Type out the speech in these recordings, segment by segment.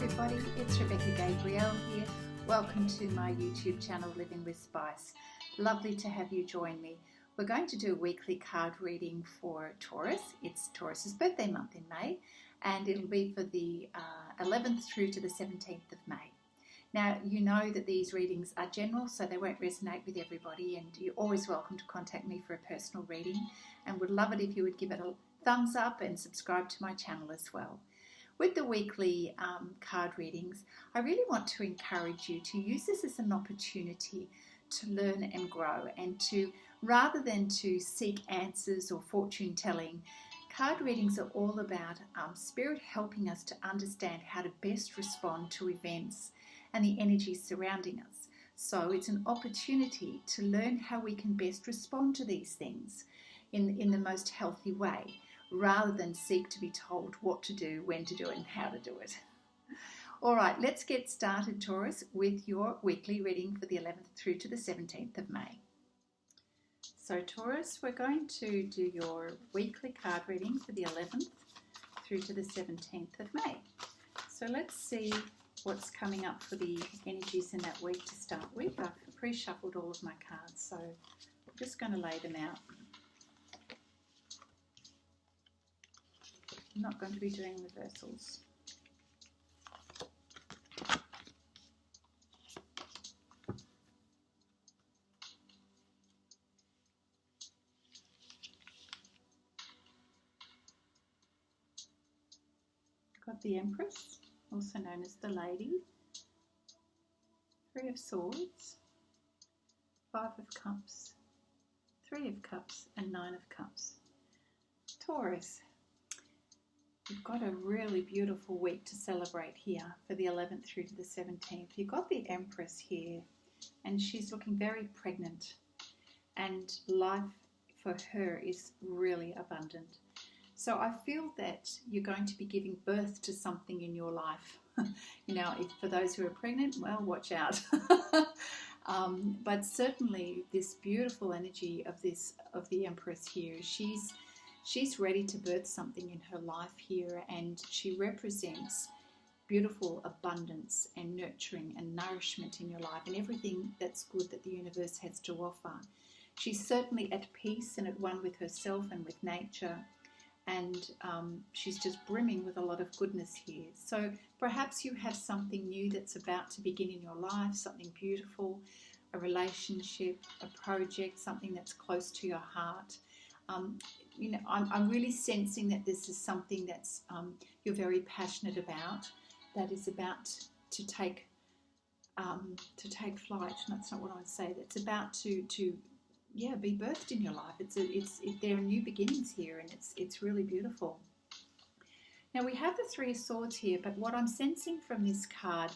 everybody, it's Rebecca Gabrielle here. Welcome to my YouTube channel Living with Spice. Lovely to have you join me. We're going to do a weekly card reading for Taurus. It's Taurus's birthday month in May, and it'll be for the 11th through to the 17th of May. Now, you know that these readings are general, so they won't resonate with everybody, and you're always welcome to contact me for a personal reading, and would love it if you would give it a thumbs up and subscribe to my channel as well. With the weekly card readings, I really want to encourage you to use this as an opportunity to learn and grow, and to, rather than to seek answers or fortune telling, card readings are all about Spirit helping us to understand how to best respond to events and the energies surrounding us. So it's an opportunity to learn how we can best respond to these things in the most healthy way, rather than seek to be told what to do, when to do it, and how to do it. All right, let's get started, Taurus, with your weekly reading for the 11th through to the 17th of May. So, Taurus, we're going to do your weekly card reading for the 11th through to the 17th of May. So let's see what's coming up for the energies in that week to start with. I've pre-shuffled all of my cards, so I'm just going to lay them out. I'm not going to be doing reversals. Got the Empress, also known as the Lady, Three of Swords, Five of Cups, Three of Cups, and Nine of Cups. Taurus, you've got a really beautiful week to celebrate here for the 11th through to the 17th. You've got the Empress here, and she's looking very pregnant, and life for her is really abundant. So I feel that you're going to be giving birth to something in your life. You know, if for those who are pregnant, well, watch out. But certainly this beautiful energy of the Empress here, she's ready to birth something in her life here, and she represents beautiful abundance and nurturing and nourishment in your life, and everything that's good that the universe has to offer. She's certainly at peace and at one with herself and with nature, and she's just brimming with a lot of goodness here. So perhaps you have something new that's about to begin in your life, something beautiful, a relationship, a project, something that's close to your heart. You know, I'm really sensing that this is something that's you're very passionate about, that is about to take flight. That's not what I would say. That's about to be birthed in your life. There are new beginnings here, and it's really beautiful. Now we have the Three of Swords here, but what I'm sensing from this card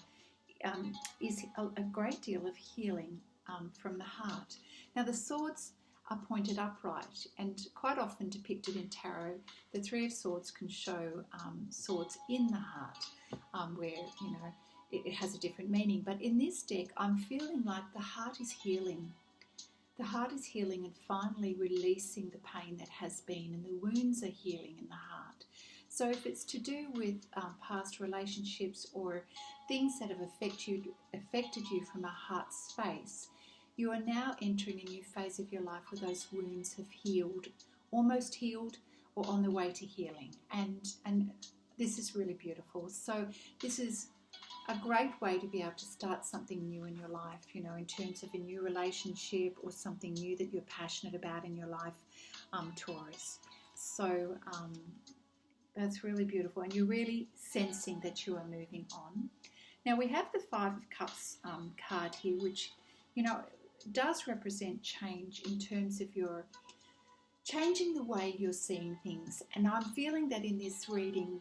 is a great deal of healing from the heart. Now the swords are pointed upright, and quite often depicted in tarot, the Three of Swords can show swords in the heart, where, you know, it has a different meaning. But in this deck, I'm feeling like the heart is healing. The heart is healing and finally releasing the pain that has been, and the wounds are healing in the heart. So if it's to do with past relationships or things that have affected you from a heart space, you are now entering a new phase of your life where those wounds have healed, almost healed, or on the way to healing. And this is really beautiful. So this is a great way to be able to start something new in your life, you know, in terms of a new relationship or something new that you're passionate about in your life, Taurus. So that's really beautiful, and you're really sensing that you are moving on. Now we have the Five of Cups card here, which, you know, does represent change in terms of your changing the way you're seeing things. And I'm feeling that in this reading,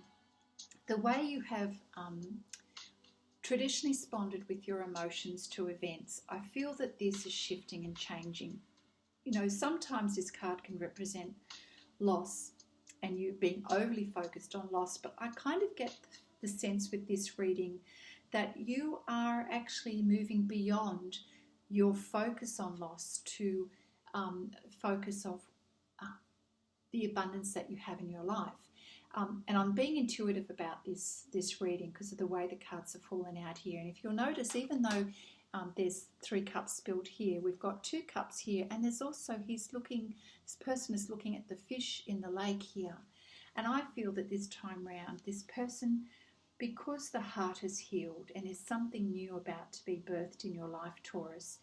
the way you have traditionally responded with your emotions to events, I feel that this is shifting and changing. You know, sometimes this card can represent loss, and you being overly focused on loss, but I kind of get the sense with this reading that you are actually moving beyond your focus on loss to focus of the abundance that you have in your life. And I'm being intuitive about this reading because of the way the cards are falling out here. And if you'll notice, even though there's 3 cups spilled here, we've got 2 cups here, and there's also, this person is looking at the fish in the lake here. And I feel that this time round, this person, because the heart is healed and there's something new about to be birthed in your life, Taurus,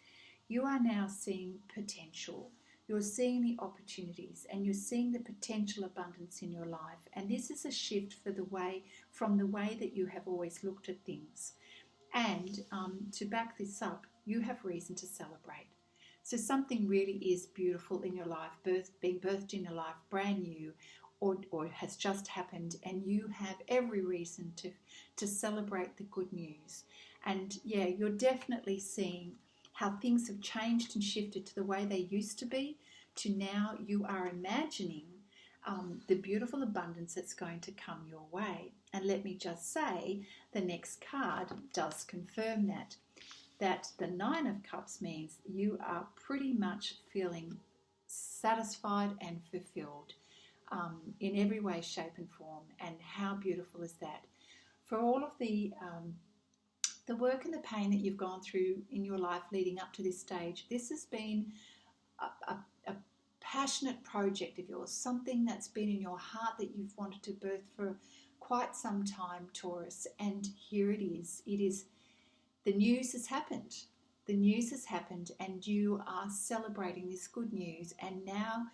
you are now seeing potential. You're seeing the opportunities and you're seeing the potential abundance in your life. And this is a shift from the way that you have always looked at things. And to back this up, you have reason to celebrate. So something really is beautiful in your life, being birthed in your life, brand new, or has just happened, and you have every reason to celebrate the good news. And yeah, you're definitely seeing how things have changed and shifted to the way they used to be, to now you are imagining the beautiful abundance that's going to come your way. And let me just say, the next card does confirm that the 9 of Cups means you are pretty much feeling satisfied and fulfilled in every way, shape and form. And how beautiful is that? For all of the work and the pain that you've gone through in your life leading up to this stage, this has been a passionate project of yours, something that's been in your heart that you've wanted to birth for quite some time, Taurus. And here it is. The news has happened. The news has happened, and you are celebrating this good news, and now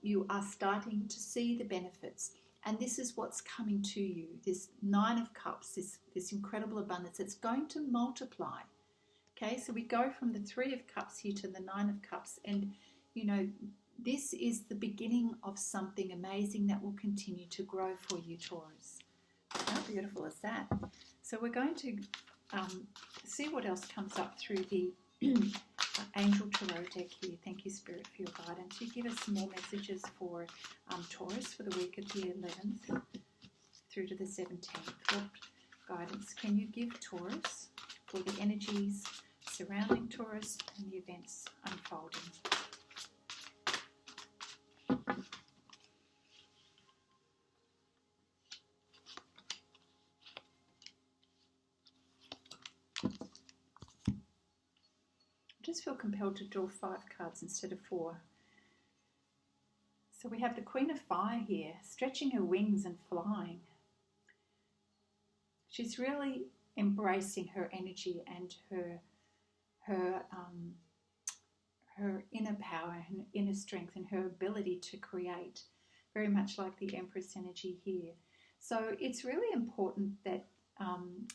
you are starting to see the benefits. And this is what's coming to you, this 9 of Cups, this incredible abundance that's going to multiply. Okay, so we go from the 3 of Cups here to the 9 of Cups, and you know, this is the beginning of something amazing that will continue to grow for you, Taurus. How beautiful is that? So we're going to see what else comes up through the Angel Tarot deck here. Thank you, Spirit, for your guidance. You give us some more messages for Taurus for the week of the 11th through to the 17th. What guidance can you give Taurus for the energies surrounding Taurus and the events unfolding? I just feel compelled to draw 5 cards instead of 4. So we have the Queen of Fire here, stretching her wings and flying. She's really embracing her energy and her inner power and inner strength and her ability to create, very much like the Empress energy here. So it's really important that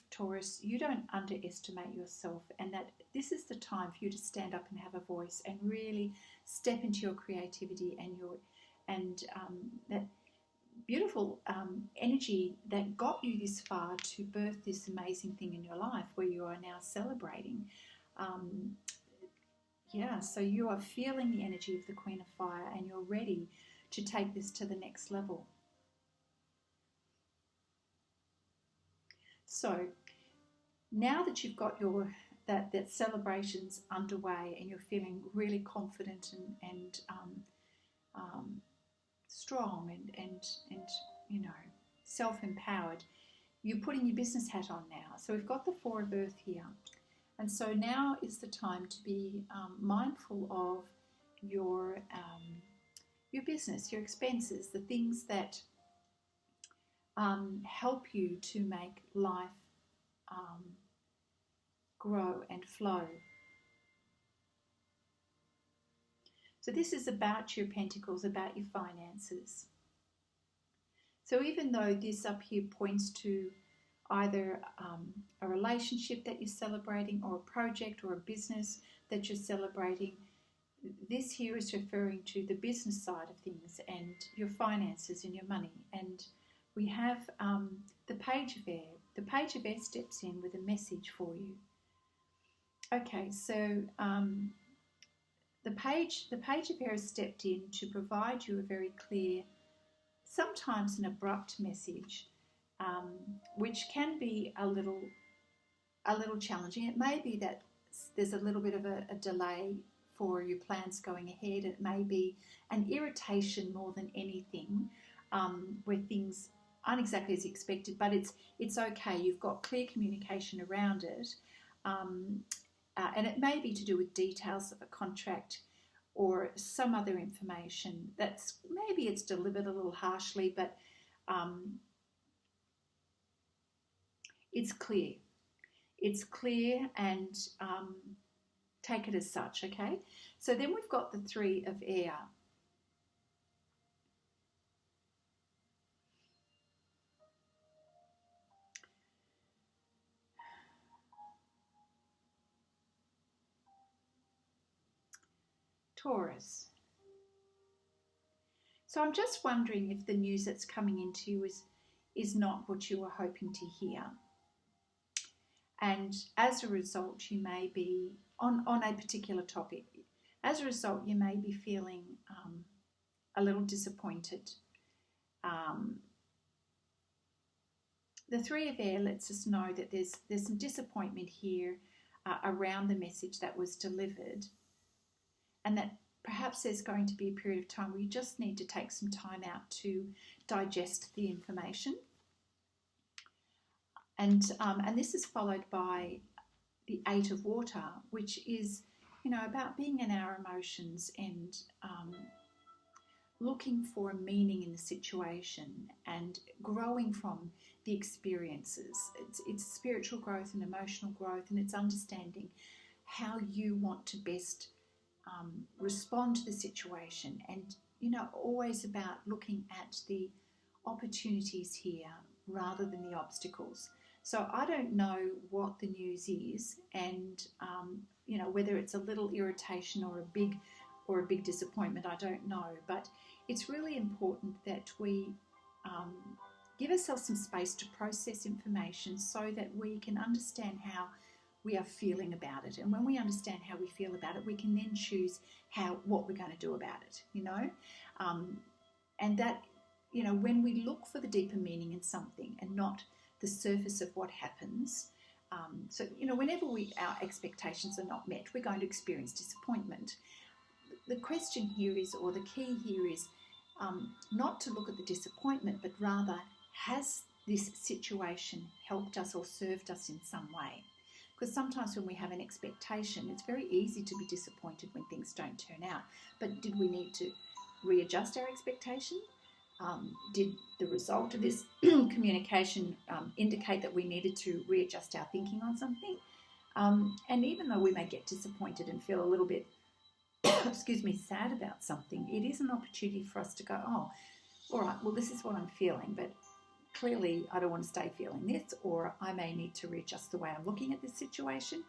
Taurus, you don't underestimate yourself, and that this is the time for you to stand up and have a voice and really step into your creativity and that beautiful energy that got you this far to birth this amazing thing in your life where you are now celebrating. So you are feeling the energy of the Queen of Fire, and you're ready to take this to the next level. So now that you've got that celebration's underway and you're feeling really confident and strong and you know, self-empowered, you're putting your business hat on now. So we've got the 4 of Earth here, and so now is the time to be mindful of your business, your expenses, the things that help you to make life grow and flow. So this is about your pentacles, about your finances. So even though this up here points to either a relationship that you're celebrating, or a project or a business that you're celebrating, this here is referring to the business side of things and your finances and your money. And we have the Page of Air. The Page of Air steps in with a message for you. Okay, so the Page of Air has stepped in to provide you a very clear, sometimes an abrupt message, which can be a little challenging. It may be that there's a little bit of a delay for your plans going ahead. It may be an irritation more than anything, where things aren't exactly as expected, but it's okay. You've got clear communication around it, and it may be to do with details of a contract or some other information that's maybe it's delivered a little harshly, but it's clear. It's clear, and take it as such, okay? So then we've got the Three of Air. Taurus. So I'm just wondering if the news that's coming into you is not what you were hoping to hear. And as a result, you may be, on a particular topic, as a result, you may be feeling a little disappointed. The Three of Air lets us know that there's some disappointment here around the message that was delivered, and that perhaps there's going to be a period of time where you just need to take some time out to digest the information. And this is followed by the Eight of Water, which is, about being in our emotions and looking for a meaning in the situation and growing from the experiences. It's spiritual growth and emotional growth, and it's understanding how you want to best respond to the situation, and always about looking at the opportunities here rather than the obstacles. So I don't know what the news is, and whether it's a little irritation or a big disappointment, I don't know. But it's really important that we give ourselves some space to process information so that we can understand how we are feeling about it. And when we understand how we feel about it, we can then choose what we're going to do about it, and that, when we look for the deeper meaning in something and not the surface of what happens. So, whenever our expectations are not met, we're going to experience disappointment. The question here is, or the key here is, not to look at the disappointment, but rather, has this situation helped us or served us in some way? Because sometimes when we have an expectation, it's very easy to be disappointed when things don't turn out. But did we need to readjust our expectation? Did the result of this communication indicate that we needed to readjust our thinking on something? And even though we may get disappointed and feel a little bit, sad about something, it is an opportunity for us to go, oh, all right, well, this is what I'm feeling, but clearly I don't want to stay feeling this, or I may need to readjust the way I'm looking at this situation.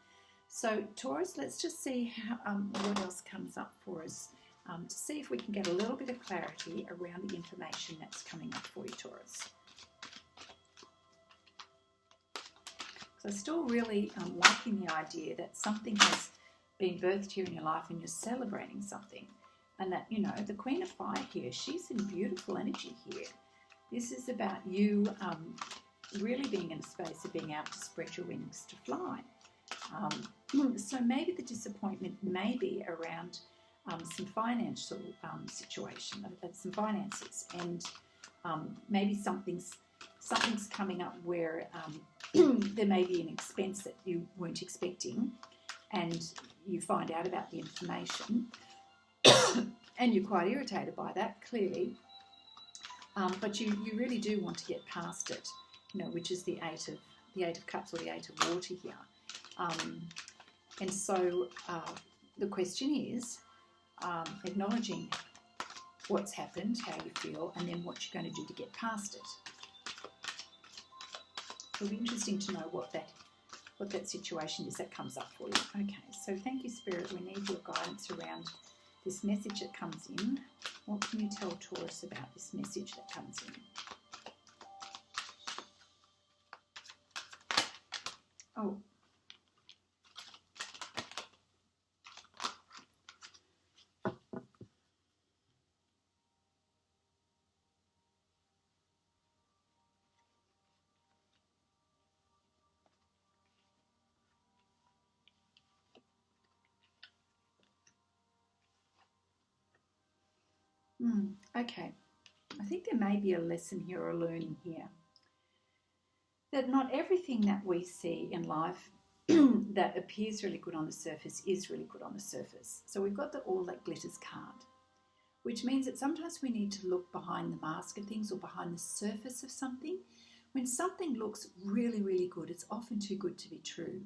So Taurus, let's just see what else comes up for us, to see if we can get a little bit of clarity around the information that's coming up for you, Taurus. So still really liking the idea that something has been birthed here in your life and you're celebrating something. And that, the Queen of Fire here, she's in beautiful energy here. This is about you really being in a space of being able to spread your wings to fly. So maybe the disappointment may be around some financial situation, some finances, and maybe something's coming up where there may be an expense that you weren't expecting, and you find out about the information, and you're quite irritated by that, clearly. But you really do want to get past it, which is the Eight of Cups or the Eight of Water here. And so the question is acknowledging what's happened, how you feel, and then what you're going to do to get past it. It'll be interesting to know what that situation is that comes up for you. Okay, so thank you, Spirit. We need your guidance around this message that comes in. What can you tell Taurus about this message that comes in? Oh. Okay. I think there may be a lesson here or a learning here. That not everything that we see in life that appears really good on the surface is really good on the surface. So we've got the all that glitters card, which means that sometimes we need to look behind the mask of things or behind the surface of something. When something looks really, really good, it's often too good to be true.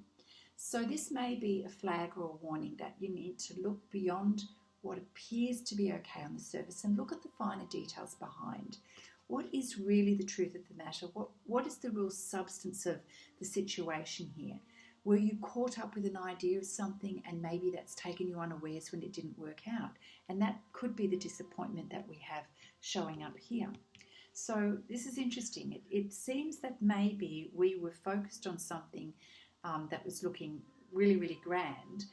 So this may be a flag or a warning that you need to look beyond what appears to be okay on the surface and look at the finer details behind. What is really the truth of the matter? What is the real substance of the situation here? Were you caught up with an idea of something and maybe that's taken you unawares when it didn't work out? And that could be the disappointment that we have showing up here. So this is interesting. It seems that maybe we were focused on something that was looking really, really grand,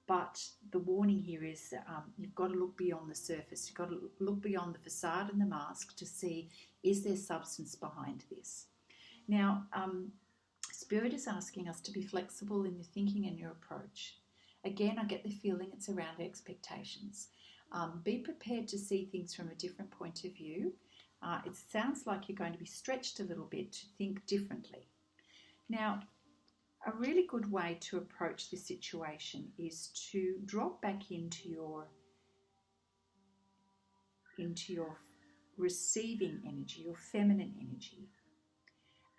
but the warning here is you've got to look beyond the surface. You've got to look beyond the facade and the mask to see, is there substance behind this? Now, Spirit is asking us to be flexible in your thinking and your approach. Again, I get the feeling it's around expectations. Be prepared to see things from a different point of view. It sounds like you're going to be stretched a little bit to think differently. Now, a really good way to approach this situation is to drop back into your receiving energy, your feminine energy,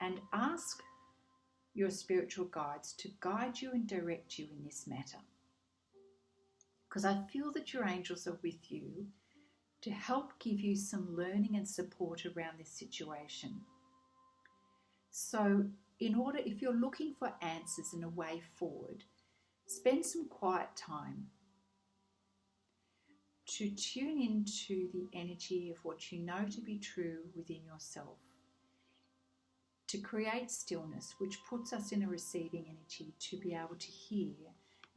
and ask your spiritual guides to guide you and direct you in this matter. Because I feel that your angels are with you to help give you some learning and support around this situation. So if you're looking for answers and a way forward, spend some quiet time to tune into the energy of what you know to be true within yourself, to create stillness, which puts us in a receiving energy to be able to hear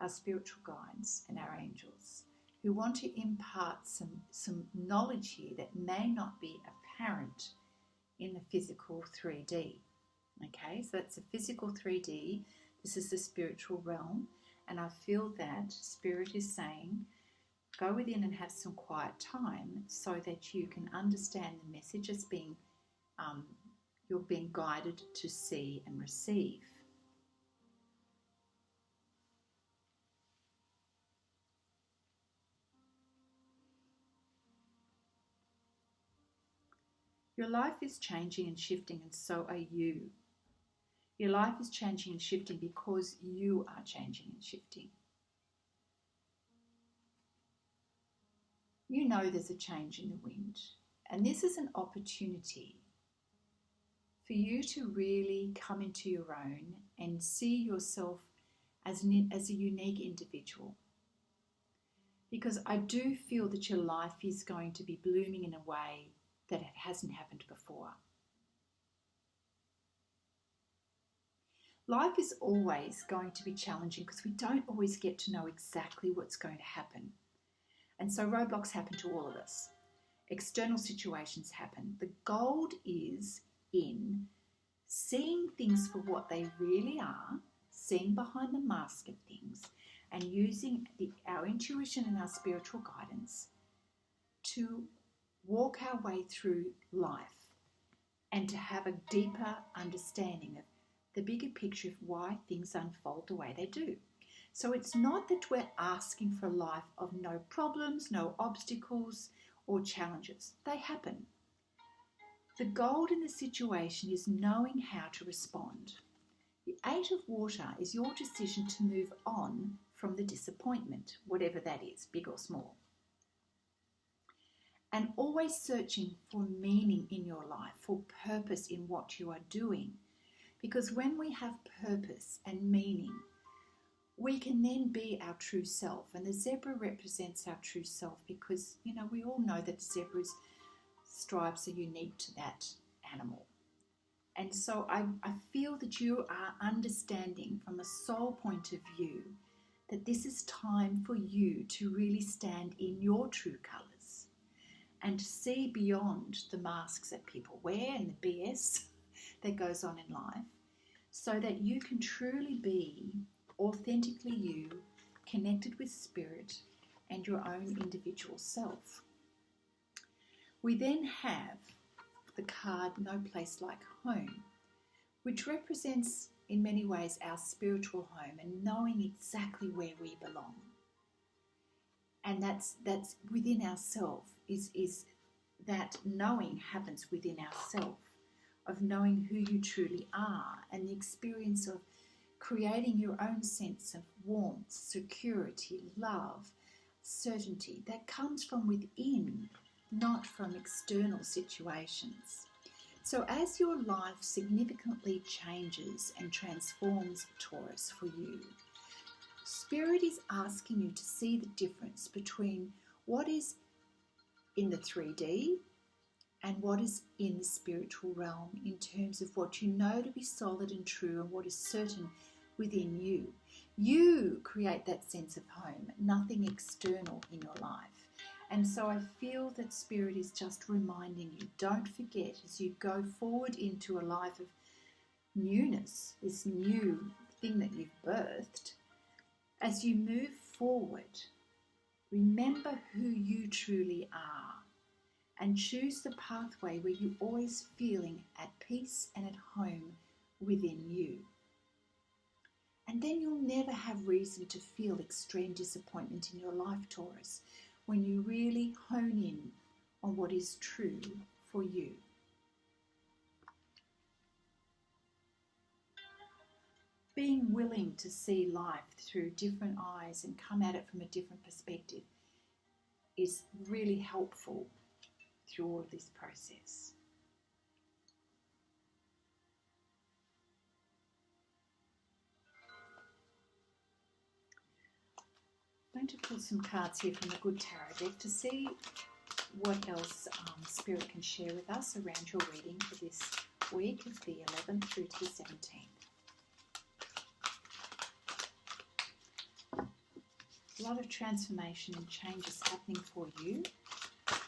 our spiritual guides and our angels who want to impart some knowledge here that may not be apparent in the physical 3D. Okay, so that's a physical 3D. This is the spiritual realm. And I feel that Spirit is saying, go within and have some quiet time so that you can understand the message as being, you're being guided to see and receive. Your life is changing and shifting, and so are you. Your life is changing and shifting because you are changing and shifting. You know there's a change in the wind, and this is an opportunity for you to really come into your own and see yourself as a unique individual. Because I do feel that your life is going to be blooming in a way that it hasn't happened before. Life is always going to be challenging because we don't always get to know exactly what's going to happen. And so roadblocks happen to all of us. External situations happen. The gold is in seeing things for what they really are, seeing behind the mask of things, and using our intuition and our spiritual guidance to walk our way through life and to have a deeper understanding of the bigger picture of why things unfold the way they do. So it's not that we're asking for a life of no problems, no obstacles or challenges. They happen. The gold in the situation is knowing how to respond. The 8 of water is your decision to move on from the disappointment, whatever that is, big or small. And always searching for meaning in your life, for purpose in what you are doing. Because when we have purpose and meaning, we can then be our true self. And the zebra represents our true self because, we all know that zebra's stripes are unique to that animal. And so I feel that you are understanding from a soul point of view that this is time for you to really stand in your true colours and to see beyond the masks that people wear and the BS that goes on in life so that you can truly be authentically you, connected with spirit and your own individual self. We then have the card No Place Like Home, which represents in many ways our spiritual home and knowing exactly where we belong. And that's within ourselves, is that knowing happens within ourselves, of knowing who you truly are, and the experience of creating your own sense of warmth, security, love, certainty that comes from within, not from external situations. So as your life significantly changes and transforms, Taurus, for you, Spirit is asking you to see the difference between what is in the 3D and what is in the spiritual realm, in terms of what you know to be solid and true and what is certain within you. You create that sense of home, nothing external in your life. And so I feel that Spirit is just reminding you, don't forget, as you go forward into a life of newness, this new thing that you've birthed, as you move forward, remember who you truly are and choose the pathway where you're always feeling at peace and at home within you. And then you'll never have reason to feel extreme disappointment in your life, Taurus, when you really hone in on what is true for you. Being willing to see life through different eyes and come at it from a different perspective is really helpful through all of this process. I'm going to pull some cards here from the Good Tarot deck to see what else Spirit can share with us around your reading for this week of the 11th through to the 17th. A lot of transformation and change is happening for you,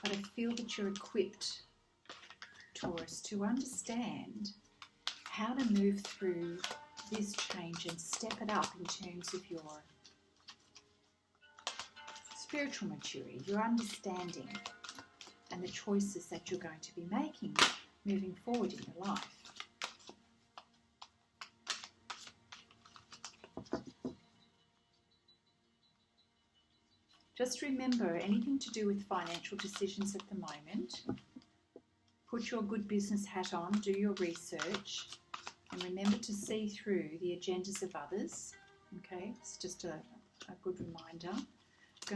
but I feel that you're equipped, Taurus, to understand how to move through this change and step it up in terms of your spiritual maturity, your understanding, and the choices that you're going to be making moving forward in your life. Just remember, anything to do with financial decisions at the moment, put your good business hat on, do your research, and remember to see through the agendas of others. Okay, it's just a good reminder. I'm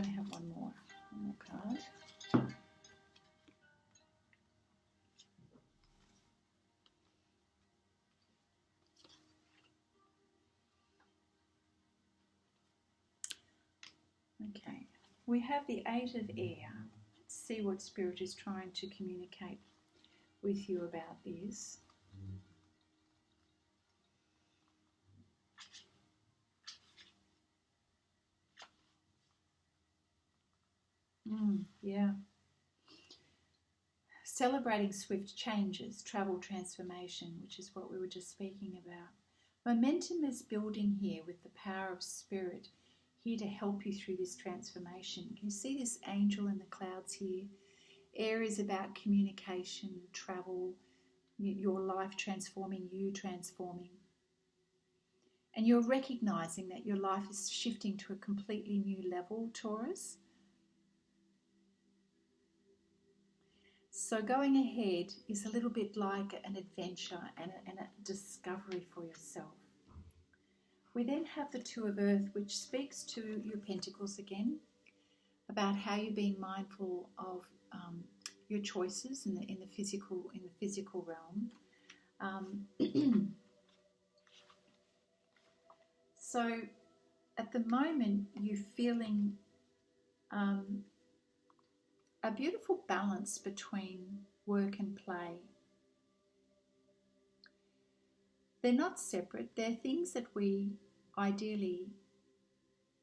going to have one more card. Okay, we have the Eight of Air. Let's see what Spirit is trying to communicate with you about this. Yeah. Celebrating swift changes, travel transformation, which is what we were just speaking about. Momentum is building here with the power of Spirit here to help you through this transformation. Can you see this angel in the clouds here? Air is about communication, travel, your life transforming, you transforming. And you're recognizing that your life is shifting to a completely new level, Taurus. So going ahead is a little bit like an adventure and a discovery for yourself. We then have the Two of Earth, which speaks to your pentacles again, about how you're being mindful of your choices in the physical realm. So at the moment you're feeling a beautiful balance between work and play. They're not separate. They're things that we ideally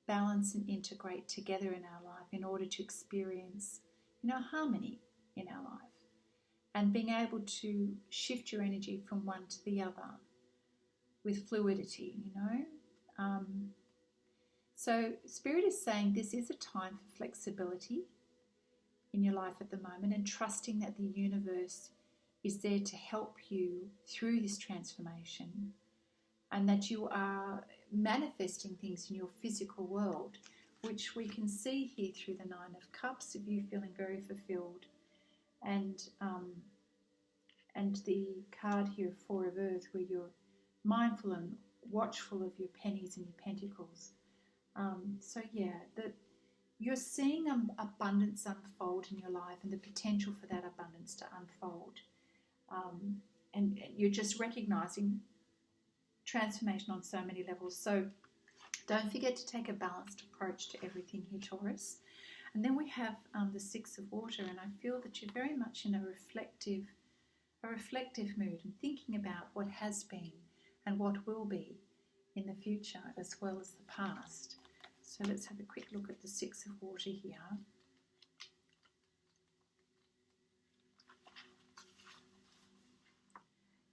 balance and integrate together in our life in order to experience, harmony in our life, and being able to shift your energy from one to the other with fluidity, So Spirit is saying this is a time for flexibility in in your life at the moment, and trusting that the universe is there to help you through this transformation, and that you are manifesting things in your physical world, which we can see here through the Nine of Cups, of you feeling very fulfilled, and the card here, Four of Earth, where you're mindful and watchful of your pennies and your pentacles. So yeah, that you're seeing abundance unfold in your life, and the potential for that abundance to unfold. And you're just recognizing transformation on so many levels. So don't forget to take a balanced approach to everything here, Taurus. And then we have the Six of Water, and I feel that you're very much in a reflective mood and thinking about what has been and what will be in the future as well as the past. So let's have a quick look at the Six of Water here.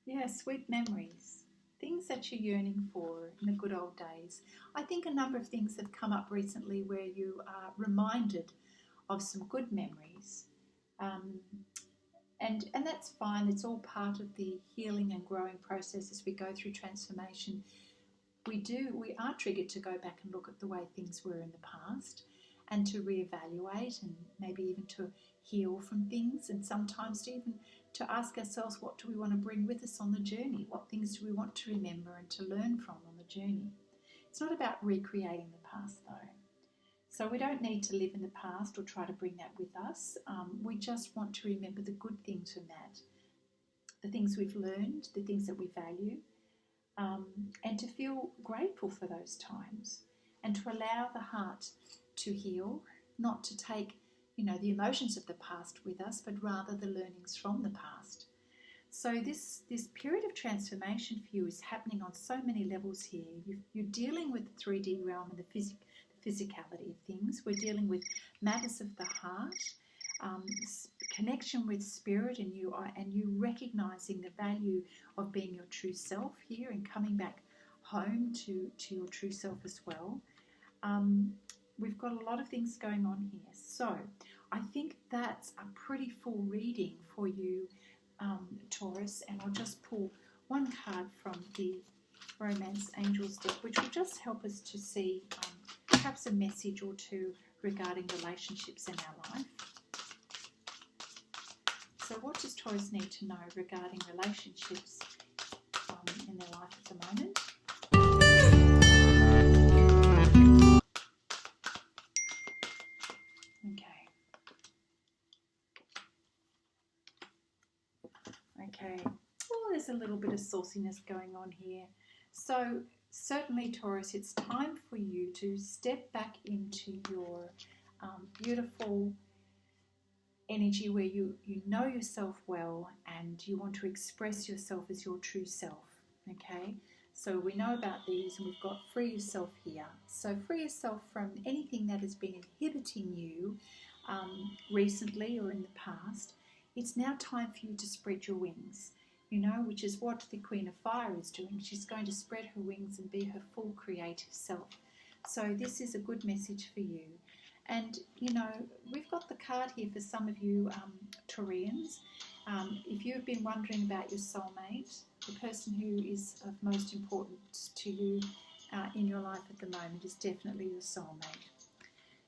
Yeah, sweet memories, things that you're yearning for in the good old days. I think a number of things have come up recently where you are reminded of some good memories. And that's fine. It's all part of the healing and growing process as we go through transformation. We are triggered to go back and look at the way things were in the past, and to reevaluate, and maybe even to heal from things, and sometimes even to ask ourselves, what do we want to bring with us on the journey? What things do we want to remember and to learn from on the journey? It's not about recreating the past though. So we don't need to live in the past or try to bring that with us. We just want to remember the good things from that, the things we've learned, the things that we value, and to feel grateful for those times, and to allow the heart to heal, not to take, the emotions of the past with us, but rather the learnings from the past. So this period of transformation for you is happening on so many levels here. You're dealing with the 3D realm and the physicality of things. We're dealing with matters of the heart, connection with spirit, and you recognizing the value of being your true self here and coming back home to your true self as well. We've got a lot of things going on here. So I think that's a pretty full reading for you, Taurus, and I'll just pull one card from the Romance Angels deck, which will just help us to see perhaps a message or two regarding relationships in our life. So what does Taurus need to know regarding relationships in their life at the moment? Okay. Oh, there's a little bit of sauciness going on here. So certainly, Taurus, it's time for you to step back into your beautiful energy where you know yourself well and you want to express yourself as your true self. Okay. So we know about these, and we've got free yourself here. So free yourself from anything that has been inhibiting you recently or in the past. It's now time for you to spread your wings, which is what the Queen of Fire is doing. She's going to spread her wings and be her full creative self. So this is a good message for you. And, we've got the card here for some of you Taurians. If you've been wondering about your soulmate, the person who is of most importance to you in your life at the moment is definitely your soulmate.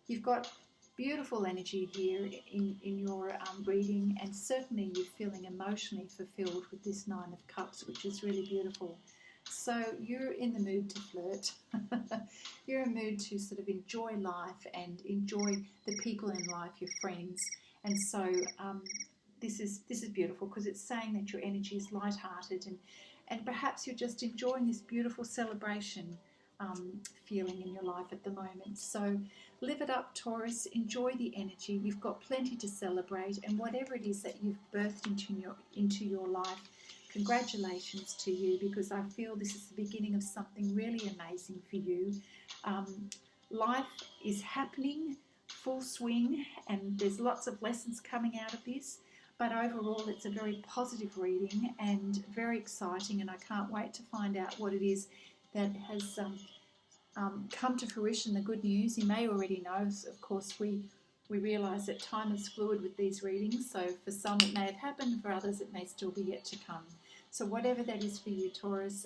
You've got beautiful energy here in your reading, and certainly you're feeling emotionally fulfilled with this Nine of Cups, which is really beautiful. So you're in the mood to flirt. You're in the mood to sort of enjoy life and enjoy the people in life, your friends. And so this is beautiful, because it's saying that your energy is lighthearted, and perhaps you're just enjoying this beautiful celebration feeling in your life at the moment. So live it up, Taurus. Enjoy the energy. You've got plenty to celebrate, and whatever it is that you've birthed into your life, congratulations to you, because I feel this is the beginning of something really amazing for you. Life is happening full swing, and there's lots of lessons coming out of this. But overall, it's a very positive reading and very exciting, and I can't wait to find out what it is that has come to fruition, the good news. You may already know, of course, we We realise that time is fluid with these readings, so for some it may have happened, for others it may still be yet to come. So whatever that is for you, Taurus,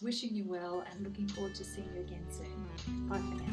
wishing you well and looking forward to seeing you again soon. Bye for now.